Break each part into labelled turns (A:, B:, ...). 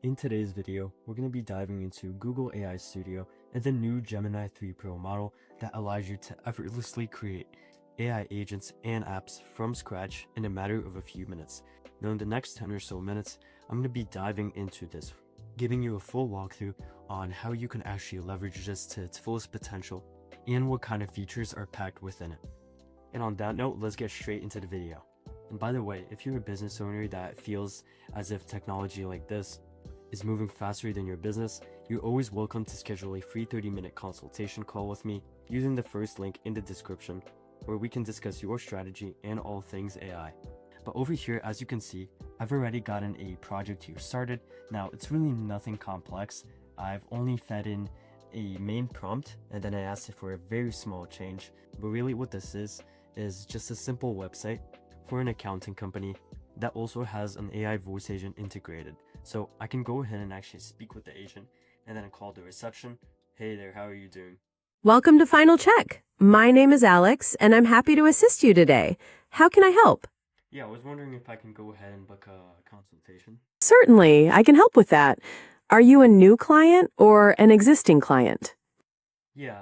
A: In today's video, we're going to be diving into Google AI Studio and the new Gemini 3 Pro model that allows you to effortlessly create AI agents and apps from scratch in a matter of a few minutes. Now in the next 10 or so minutes, I'm going to be diving into this, giving you a full walkthrough on how you can actually leverage this to its fullest potential and what kind of features are packed within it. And on that note, let's get straight into the video. And by the way, if you're a business owner that feels as if technology like this is moving faster than your business, you're always welcome to schedule a free 30-minute consultation call with me using the first link in the description, where we can discuss your strategy and all things AI. But over here, as you can see, I've already gotten a project here started. Now, it's really nothing complex. I've only fed in a main prompt and then I asked it for a very small change. But really what this is just a simple website for an accounting company that also has an AI voice agent integrated. So I can go ahead and actually speak with the agent and then call the reception. Hey there, how are you doing?
B: Welcome to Final Check. My name is Alex, and I'm happy to assist you today. How can I help?
A: Yeah, I was wondering if I can go ahead and book a consultation.
B: Certainly, I can help with that. Are you a new client or an existing client?
A: Yeah,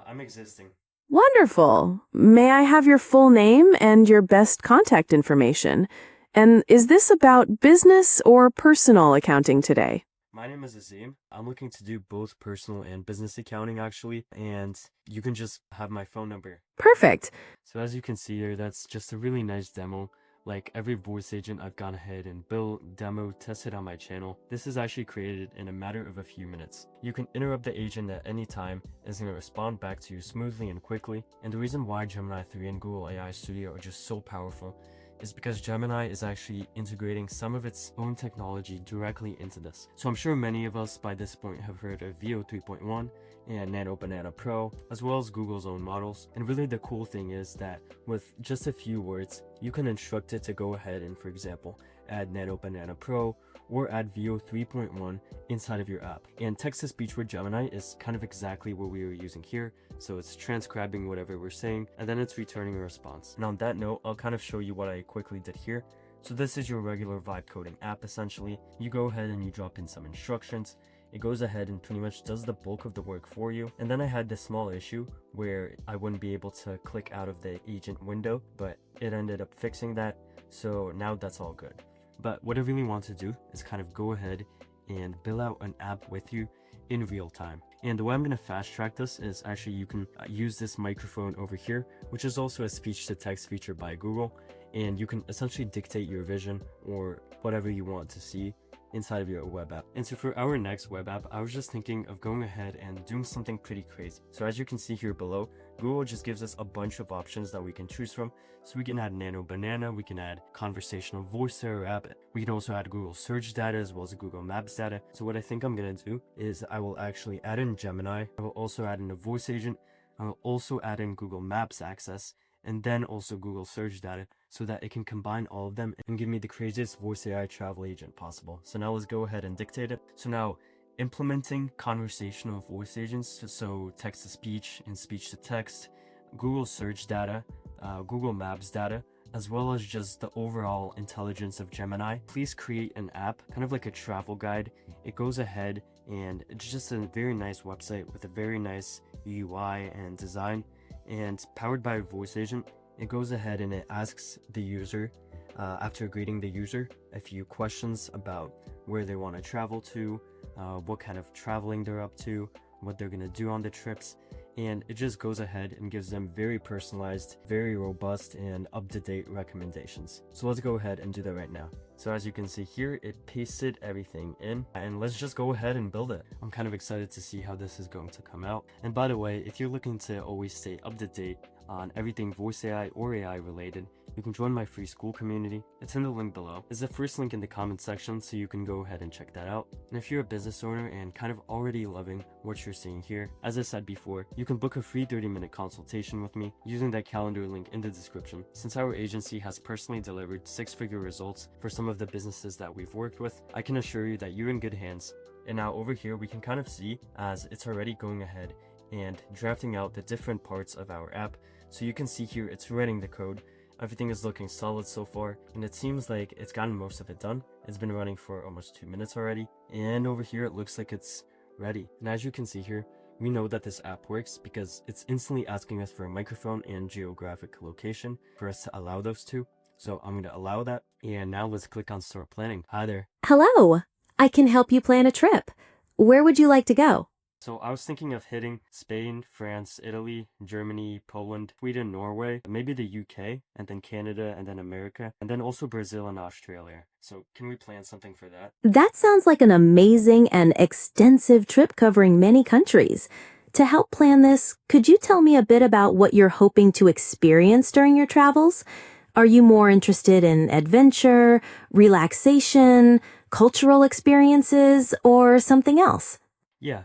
A: I'm existing.
B: Wonderful. May I have your full name and your best contact information? And is this about business or personal accounting today?
A: My name is Azim. I'm looking to do both personal and business accounting actually, and you can just have my phone number.
B: Perfect.
A: So as you can see here, that's just a really nice demo. Like every voice agent I've gone ahead and built, demo, tested on my channel. This is actually created in a matter of a few minutes. You can interrupt the agent at any time, it's going to respond back to you smoothly and quickly. And the reason why Gemini 3 and Google AI Studio are just so powerful is because Gemini is actually integrating some of its own technology directly into this. So I'm sure many of us by this point have heard of VO 3.1 and Nano Banana Pro, as well as Google's own models. And really the cool thing is that with just a few words, you can instruct it to go ahead and, for example, add Nano Banana Pro or add VO 3.1 inside of your app. And text-to-speech with Gemini is kind of exactly what we were using here. So it's transcribing whatever we're saying, and then it's returning a response. And on that note, I'll kind of show you what I quickly did here. So this is your regular vibe coding app essentially. You go ahead and you drop in some instructions. It goes ahead and pretty much does the bulk of the work for you. And then I had this small issue where I wouldn't be able to click out of the agent window, but it ended up fixing that. So now that's all good. But what I really want to do is kind of go ahead and build out an app with you in real time. And the way I'm going to fast track this is actually you can use this microphone over here, which is also a speech to text feature by Google. And you can essentially dictate your vision or whatever you want to see inside of your web app. And so for our next web app, I was just thinking of going ahead and doing something pretty crazy. So as you can see here below, Google just gives us a bunch of options that we can choose from. So we can add Nano Banana, we can add conversational voice to our app. We can also add Google search data as well as Google Maps data. So what I think I'm gonna do is I will actually add in Gemini. I will also add in a voice agent. I will also add in Google Maps access and then also Google search data so that it can combine all of them and give me the craziest voice AI travel agent possible. So now let's go ahead and dictate it. So now implementing conversational voice agents, so text to speech and speech to text, Google search data, Google Maps data, as well as just the overall intelligence of Gemini. Please create an app, kind of like a travel guide. It goes ahead and it's just a very nice website with a very nice UI and design, and powered by a voice agent. It goes ahead and it asks the user, after greeting the user, a few questions about where they want to travel to, what kind of traveling they're up to, what they're going to do on the trips, and it just goes ahead and gives them very personalized, very robust, and up-to-date recommendations. So let's go ahead and do that right now. So as you can see here, it pasted everything in, and let's just go ahead and build it. I'm kind of excited to see how this is going to come out. And by the way, if you're looking to always stay up to date on everything voice AI or AI related, you can join my free school community. It's in the link below. It's the first link in the comment section, so you can go ahead and check that out. And if you're a business owner and kind of already loving what you're seeing here, as I said before, you can book a free 30-minute consultation with me using that calendar link in the description. Since our agency has personally delivered six-figure results for some of the businesses that we've worked with, I can assure you that you're in good hands. And now over here, we can kind of see as it's already going ahead and drafting out the different parts of our app. So you can see here, it's writing the code. Everything is looking solid so far, and it seems like it's gotten most of it done. It's been running for almost 2 minutes already, And over here, it looks like it's ready. And as you can see here, we know that this app works because it's instantly asking us for a microphone and geographic location for us to allow those two. So I'm going to allow that. And now let's click on start planning. Hi there.
C: Hello, I can help you plan a trip. Where would you like to go?
A: So I was thinking of hitting Spain, France, Italy, Germany, Poland, Sweden, Norway, maybe the UK, and then Canada, and then America, and then also Brazil and Australia. So can we plan something for that?
C: That sounds like an amazing and extensive trip covering many countries. To help plan this, could you tell me a bit about what you're hoping to experience during your travels? Are you more interested in adventure, relaxation, cultural experiences, or something else?
A: Yeah,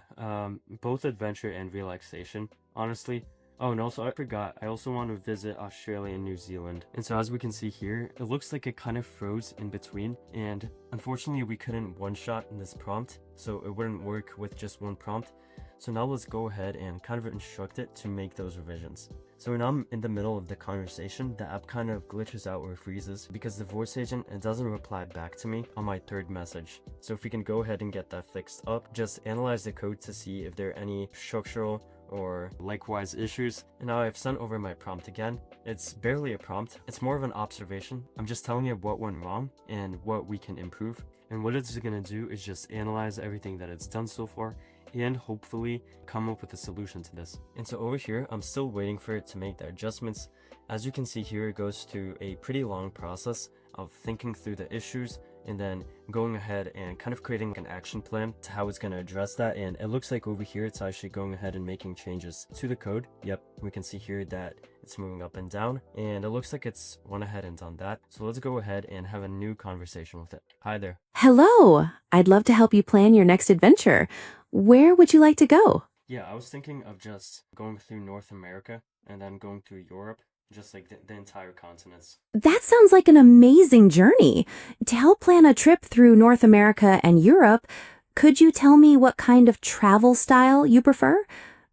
A: both adventure and relaxation, honestly. Oh, and also I forgot, I also want to visit Australia and New Zealand. And so as we can see here, it looks like it kind of froze in between, and unfortunately we couldn't one-shot in this prompt, so it wouldn't work with just one prompt. So now let's go ahead and kind of instruct it to make those revisions. So when I'm in the middle of the conversation, the app kind of glitches out or freezes because the voice agent, it doesn't reply back to me on my third message. So if we can go ahead and get that fixed up, just analyze the code to see if there are any structural or likewise issues. And now I've sent over my prompt again. It's barely a prompt, it's more of an observation. I'm just telling it what went wrong and what we can improve. And what it's gonna do is just analyze everything that it's done so far and hopefully come up with a solution to this. And so over here, I'm still waiting for it to make the adjustments. As you can see here, it goes through a pretty long process of thinking through the issues and then going ahead and kind of creating an action plan to how it's going to address that. And it looks like over here, it's actually going ahead and making changes to the code. Yep, we can see here that it's moving up and down, and it looks like it's went ahead and done that. So let's go ahead and have a new conversation with it. Hi there.
C: Hello, I'd love to help you plan your next adventure. Where would you like to go?
A: Yeah, I was thinking of just going through North America and then going through Europe, just like the entire continents.
C: That sounds like an amazing journey. To help plan a trip through North America and Europe, could you tell me what kind of travel style you prefer?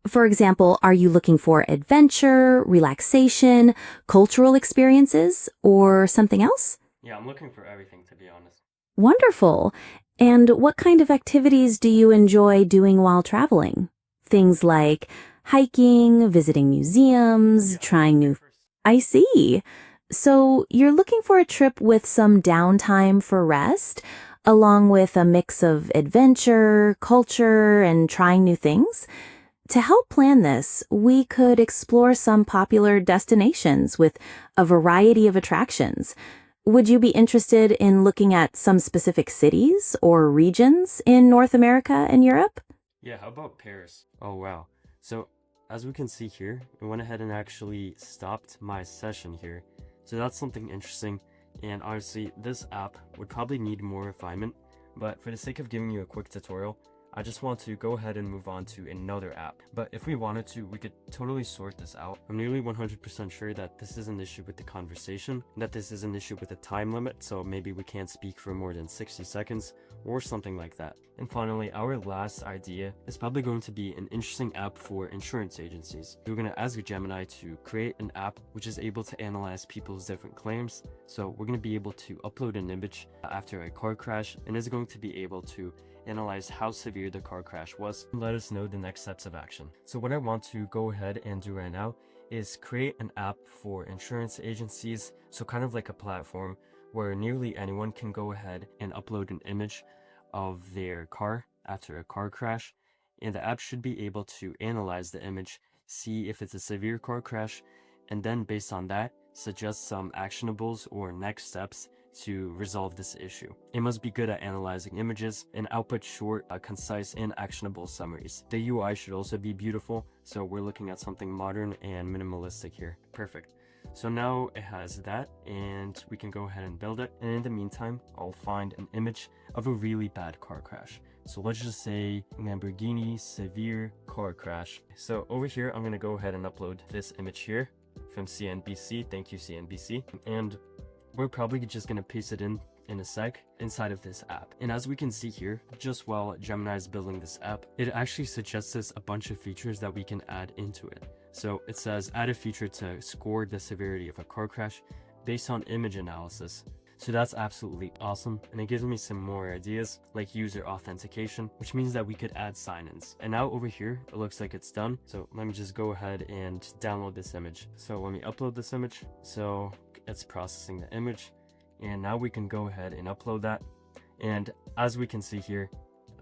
C: For example, are you looking for adventure, relaxation, cultural experiences, or something else?
A: Yeah, I'm looking for everything, to be honest.
C: Wonderful. And what kind of activities do you enjoy doing while traveling? Things like hiking, visiting museums, trying new... I see. So you're looking for a trip with some downtime for rest, along with a mix of adventure, culture, and trying new things? To help plan this, we could explore some popular destinations with a variety of attractions. Would you be interested in looking at some specific cities or regions in North America and Europe?
A: Yeah, how about Paris? Oh, wow. So as we can see here, I went ahead and actually stopped my session here. So that's something interesting. And honestly, this app would probably need more refinement, but for the sake of giving you a quick tutorial, I just want to go ahead and move on to another app. But if we wanted to, we could totally sort this out. I'm nearly 100% sure that this is an issue with the conversation, that this is an issue with the time limit, so maybe we can't speak for more than 60 seconds or something like that. And finally, our last idea is probably going to be an interesting app for insurance agencies. We're going to ask Gemini to create an app which is able to analyze people's different claims. So we're going to be able to upload an image after a car crash, and is going to be able to analyze how severe the car crash was and let us know the next steps of action. So what I want to go ahead and do right now is create an app for insurance agencies, so kind of like a platform where nearly anyone can go ahead and upload an image of their car after a car crash, and the app should be able to analyze the image, see if it's a severe car crash, and then based on that, suggest some actionables or next steps to resolve this issue. It must be good at analyzing images and output short, concise, and actionable summaries. The UI should also be beautiful, so we're looking at something modern and minimalistic here. Perfect. So now it has that, and we can go ahead and build it. And in the meantime, I'll find an image of a really bad car crash. So let's just say Lamborghini severe car crash. So over here, I'm gonna go ahead and upload this image here from CNBC. Thank you, CNBC. And we're probably just gonna paste it in a sec inside of this app. And as we can see here, just while Gemini is building this app, it actually suggests us a bunch of features that we can add into it. So it says add a feature to score the severity of a car crash based on image analysis. So that's absolutely awesome, and it gives me some more ideas like user authentication, which means that we could add sign-ins. And now over here, it looks like it's done. So let me just go ahead and download this image. So let me upload this image. So it's processing the image, and now we can go ahead and upload that. And as we can see here,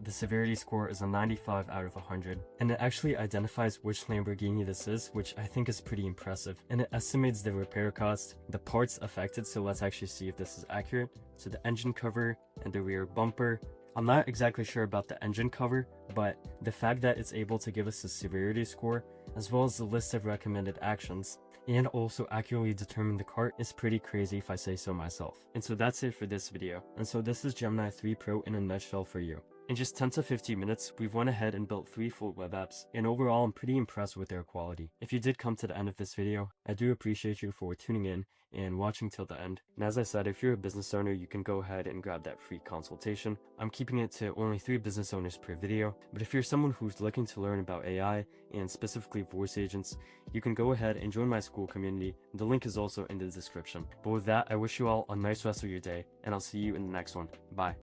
A: the severity score is a 95 out of 100, and it actually identifies which Lamborghini this is, which I think is pretty impressive, and it estimates the repair cost, the parts affected. So let's actually see if this is accurate. So the engine cover and the rear bumper, I'm not exactly sure about the engine cover, but the fact that it's able to give us a severity score as well as the list of recommended actions and also accurately determine the cart is pretty crazy if I say so myself. And so that's it for this video. And so this is Gemini 3 Pro in a nutshell for you. In just 10 to 15 minutes, we've went ahead and built 3 full web apps, and overall I'm pretty impressed with their quality. If you did come to the end of this video, I do appreciate you for tuning in and watching till the end. And as I said, if you're a business owner, you can go ahead and grab that free consultation. I'm keeping it to only 3 business owners per video, but if you're someone who's looking to learn about AI and specifically voice agents, you can go ahead and join my school community. The link is also in the description. But with that, I wish you all a nice rest of your day, and I'll see you in the next one. Bye.